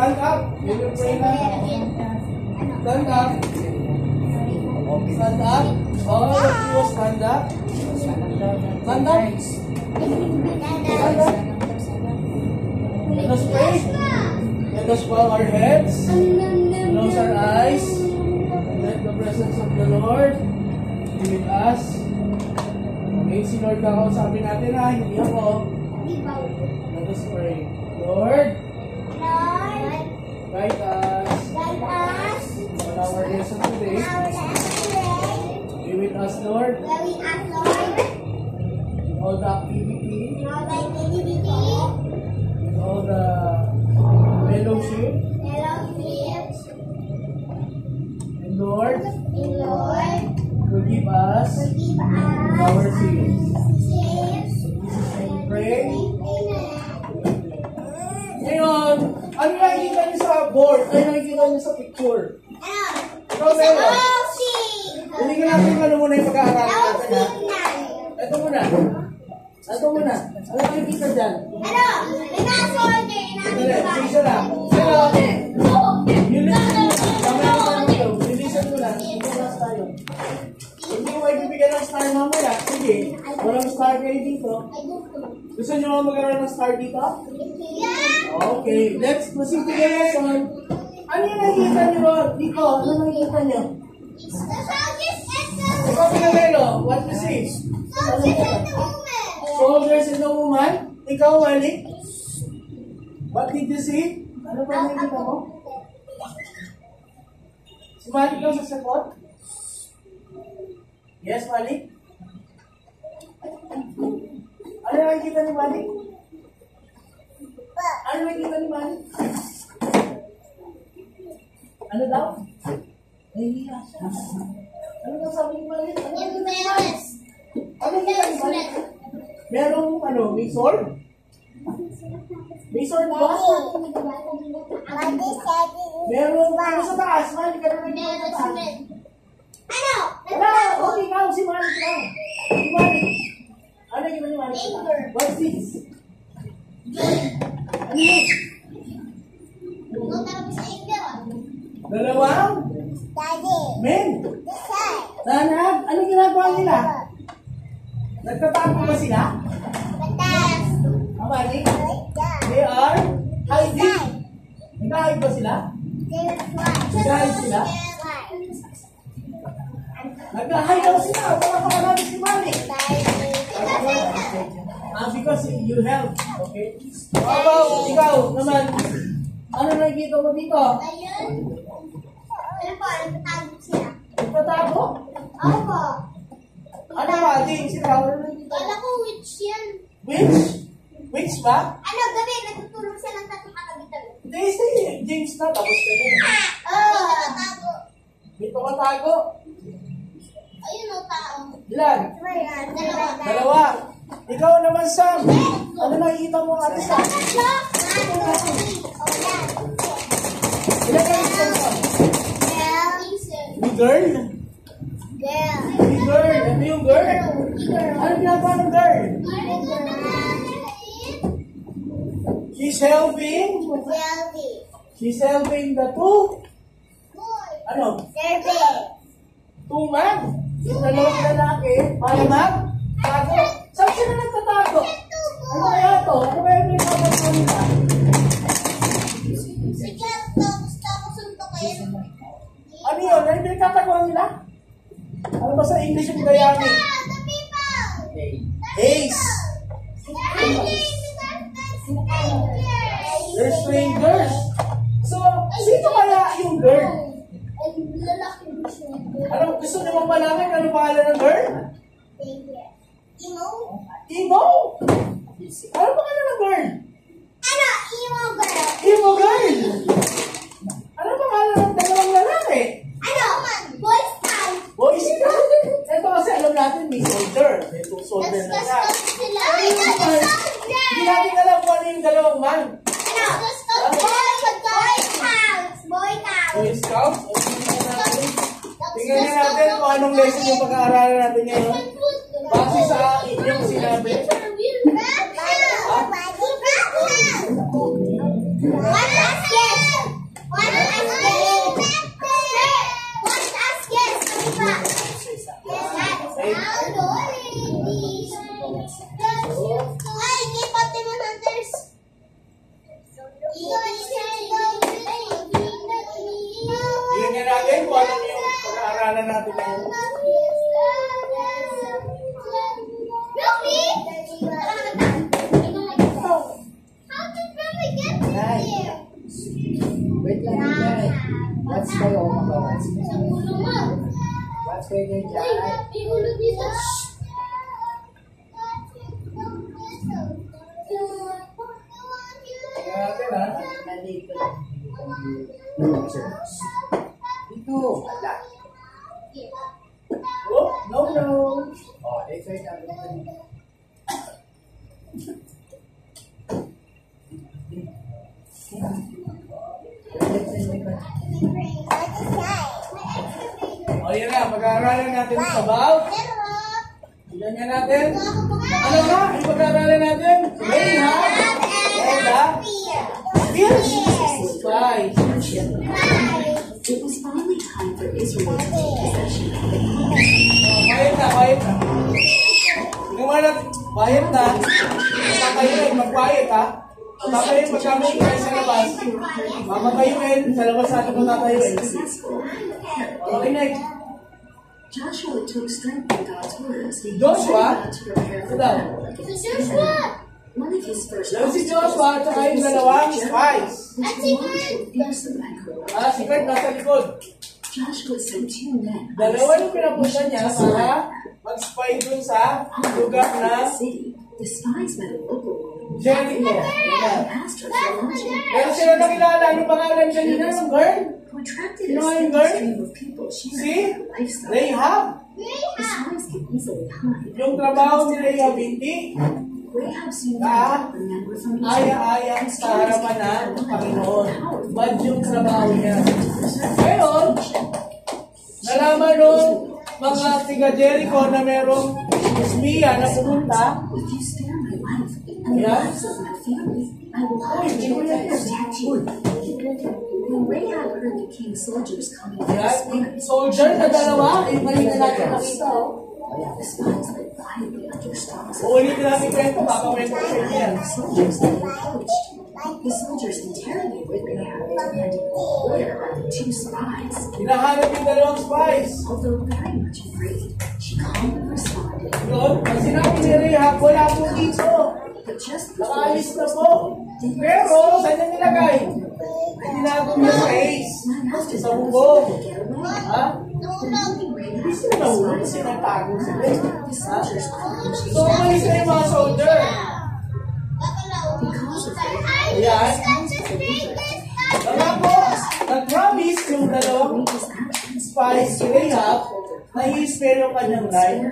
stand up. We will pray na. Stand up. Stand up. All of you stand up. Stand up. Stand up. Let us pray. Let us bow our heads. Close our eyes. Let the presence of the Lord be with us. Okay, si Lord kakausapin natin ha, hindi ako. Let us pray. Lord, guide us on our lesson today. Be with us, Lord. All the activity, all the fellowship, and Lord, forgive us our sins. Pray. Ngayon, ano nakikita niyo sa board? Ano nakikita niyo sa picture? Ikaw, Melo. Hindi ka natin ano muna yung pag-aaralan natin, ha? Ito muna. Ito muna. Ano nakikita dyan? May nasa-order. Isa lang. Melo, you listen mo. Mamaya ka tayo. Listen mo lang. Listen tayo. Hindi mo ibibigyan ng star mamaya. Sige. Walang star kayo dito. Gusto nyo mga magkaroon ng star dito? Okay. Let's proceed to the lesson. Ano yung nakikita nyo dito? Ano nakikita nyo? Ikaw, Pinamelo. What you see? Soldiers and the woman. Ikaw, Malik. What did you see? Ano pa nakikita mo? Si Malik daw sa sakot? Yes, Malik? Ano nakikita ni Malik? Ano nakikita ni Malik? Ano daw? Nahihiya siya. Ano daw sabi ni Malik? Ano nakikita ni Malik? Ano nakikita ni Malik? Merong may sword? May sword ba? Merong sa taas. Malik, ano nakikita sa taas? Wala! Okay, ikaw, si Malik lang. Si Malik. Ano nakikita ni Malik? What's this? Ano yun? Dalawang? Men? Tanag? Ano ginagawa nila? Nagtatago ba sila? Malik? They are hiding. Nag-hide ba sila? Nag-hide sila? Nag-hide daw sila. Wala pa ka si Malik. Because you help. Okay? Ikaw naman. Ano nakikita mo dito? Nagtatago sila. Nagtatago? Opo. Ano ba? Di sila. Kala ko witch yan. Witch? Witch ba? Gabi, natutulog silang tatlong katabi-tabi. Hindi, James na. Tapos ka na. Nagtatago. Dito ka tago. Ayun o, tao. Ilan? Dalawa. Ikaw naman, Sam. Ano nakikita mo, Alisa? Ilan ka rin, Sam? Girl? Girl. Ito yung girl. Ano ginagawa ng girl? She's helping the two. Ano? Two man. Yung dalawang lalaki. Para mag-tago. Saan sila nagtatago? Ano kaya ito? Ano kaya yung ginagawa nila? Ano yun? Ano yung nagtatago nila? Ano ba sa English yung gayami? Haze. They're strangers. So, sino kaya yung girl? Ano, gusto niyo bang malaman ano pangalan ng girl? Emo? Ano pangalan ng girl? Emo girl? Ano pangalan ng dalawang lalaki? Boy Scout? Ito kasi alam natin, may soldier. May two soldier na siya. Hindi natin alam kung ano yung dalawang man. Boy Scouts? Tingnan natin kung anong lesson yung pag-aaralan natin ngayon. Base sa inyong sinabi. natin kung ano yung pag-aaralan natin ngayon. Ruby! How did Ruby get here? Wait lang dyan. What's kayo? What's Sa ulo mo. What's kayo dyan? Uy, may ulo dito. Tingnan natin, ha? Nandito. Dito. Wala. Oh, no, no. Oh, dito yung O, yun na. Pag-aaralan natin sa about. Tignan nga natin. Ano nga? Ang pag-aaralan natin? Rahab and the fierce spies. It was finally time for Israel to take possession of the Quiet na, quiet na. Tingnan mo natin. Quiet na. Magkakayunin, mag-quiet ha. Magkakayunin, magkakayunin kayo sa labas. Mamakayunin, sa labas natin magkakayunin. successful. Okay, next. Joshua took strength from God's word as he Joshua? to prepare for Ito daw. battle. Joshua! One of his first Yan si Joshua at saka yung dalawang spies. was to launch a fearsome and heroic. Si Kurt nasa likod. Joshua sent 2 men on a Dalawa yung pinapunta niya para mag-spy dun sa lugar na city. The spies met a local woman Jericho. and Yan. asked her for launching. Pero sila nakilala, anong pangalan siya nila ng girl? Who attracted You a know steady girl? stream of people sharing See? their lifestyle. Rahab. The spies could easily hide. Yung trabaho ni Rahab, hindi Rahab soon Ah, found out the men were from Israel. aya-aya sa harapan ng Panginoon. Bad yung trabaho niya. Ngayon, nalaman nung mga tiga Jericho na merong espiya na pumunta. If you spare my life and the Yeah. lives of my family, I will hide you and protect you. When Rahab heard the king's soldiers coming with the Yan, spies, soldier na dalawa, yung kanina natin nakita. the spies led quietly under strong support. Uulitin natin kwento, makakwento ko sa inyo yan. The soldiers they approached. The soldiers interrogated Rahab demanding where are the 2 spies. Hinahanap yung dalawang spies. Although very much afraid, she calmly responded, Yun, ang sinabi ni Rahab, wala po dito. but just before Nakaalis na po. Pero, saan niya nilagay? Ay, tinago niya sa ace. my master Sa bubong. get away. Ha? Rahab Hindi sila nahulog, sinatago sila. the soldiers claimed she So, umalis na yung mga soldier. because of their Ayan. Tapos, nag-promise yung dalawang courageous actions. spies si Rahab na i-spare yung kanyang life.